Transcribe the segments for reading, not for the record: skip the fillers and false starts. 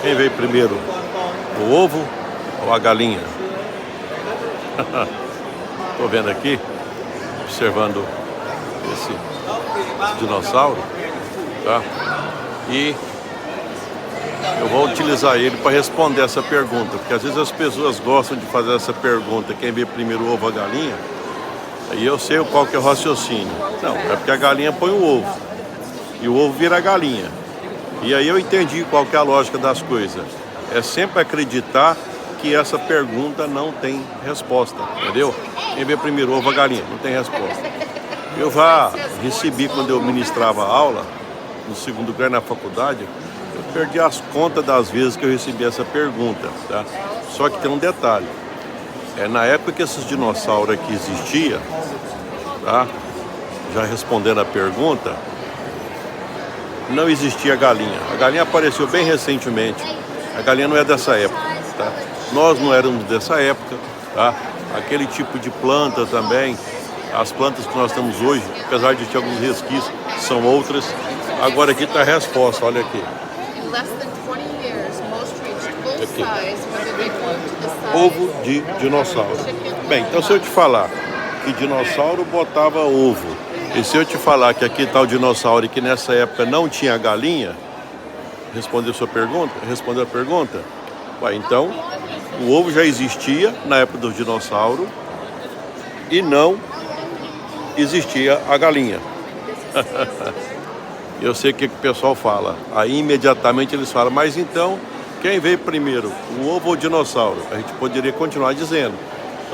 Quem veio primeiro, o ovo ou a galinha? Estou vendo aqui, observando esse dinossauro, tá? E eu vou utilizar ele para responder essa pergunta, porque às vezes as pessoas gostam de fazer essa pergunta, quem veio primeiro, o ovo ou a galinha? Aí eu sei qual que é o raciocínio. Não, é porque a galinha põe o ovo e o ovo vira a galinha. E aí eu entendi qual que é a lógica das coisas. É sempre acreditar que essa pergunta não tem resposta, entendeu? Quem veio primeiro, o ovo ou a galinha? Não tem resposta. Eu já recebi, quando eu ministrava aula, no segundo grau na faculdade, eu perdi as contas das vezes que eu recebi essa pergunta, tá? Só que tem um detalhe. Na época que esses dinossauros aqui existiam, tá? Já respondendo a pergunta, não existia galinha. A galinha apareceu bem recentemente. A galinha não é dessa época, tá? Nós não éramos dessa época, tá? Aquele tipo de planta também, as plantas que nós temos hoje, apesar de ter alguns resquícios, são outras. Agora aqui está a resposta, olha aqui. Aqui. Ovo de dinossauro. Bem, então se eu te falar que dinossauro botava ovo, e se eu te falar que aqui está o dinossauro e que nessa época não tinha galinha, respondeu a pergunta? Ué, então, o ovo já existia na época do dinossauro e não existia a galinha. Eu sei o que o pessoal fala. Aí imediatamente eles falam, mas então, quem veio primeiro, o ovo ou o dinossauro? A gente poderia continuar dizendo.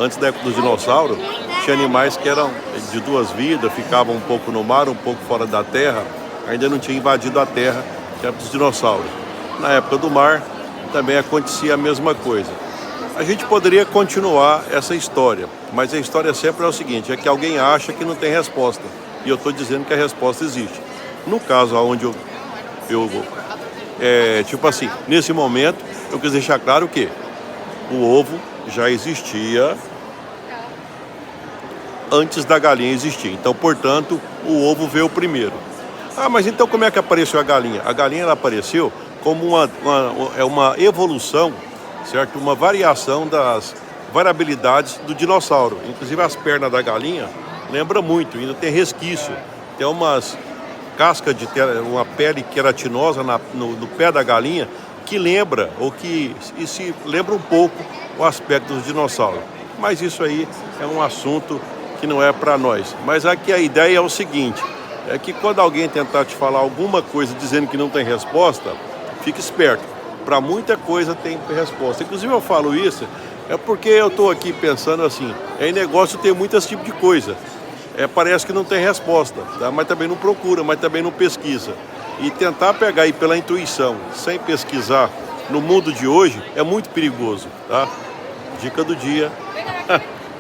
Antes da época do dinossauro, tinha animais que eram de duas vidas, ficavam um pouco no mar, um pouco fora da terra, ainda não tinha invadido a terra, que era dos dinossauros. Na época do mar, também acontecia a mesma coisa. A gente poderia continuar essa história, mas a história sempre é o seguinte, é que alguém acha que não tem resposta, e eu estou dizendo que a resposta existe. No caso onde tipo assim, nesse momento, eu quis deixar claro que o ovo já existia antes da galinha existir. Então, portanto, o ovo veio primeiro. Ah, mas então como é que apareceu a galinha? A galinha ela apareceu como uma evolução, certo? Uma variação das variabilidades do dinossauro. Inclusive as pernas da galinha lembra muito, ainda tem resquício. Tem umas cascas de uma pele queratinosa no pé da galinha que lembra, se lembra um pouco o aspecto do dinossauro. Mas isso aí é um assunto que não é para nós. Mas aqui a ideia é o seguinte, é que quando alguém tentar te falar alguma coisa dizendo que não tem resposta, fique esperto. Para muita coisa tem resposta. Inclusive eu falo isso, é porque eu estou aqui pensando assim, em negócio tem muitos tipos de coisa. Parece que não tem resposta, tá? Mas também não procura, mas também não pesquisa. E tentar pegar aí pela intuição, sem pesquisar, no mundo de hoje, é muito perigoso, tá? Dica do dia.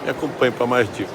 Me acompanhe para mais dicas.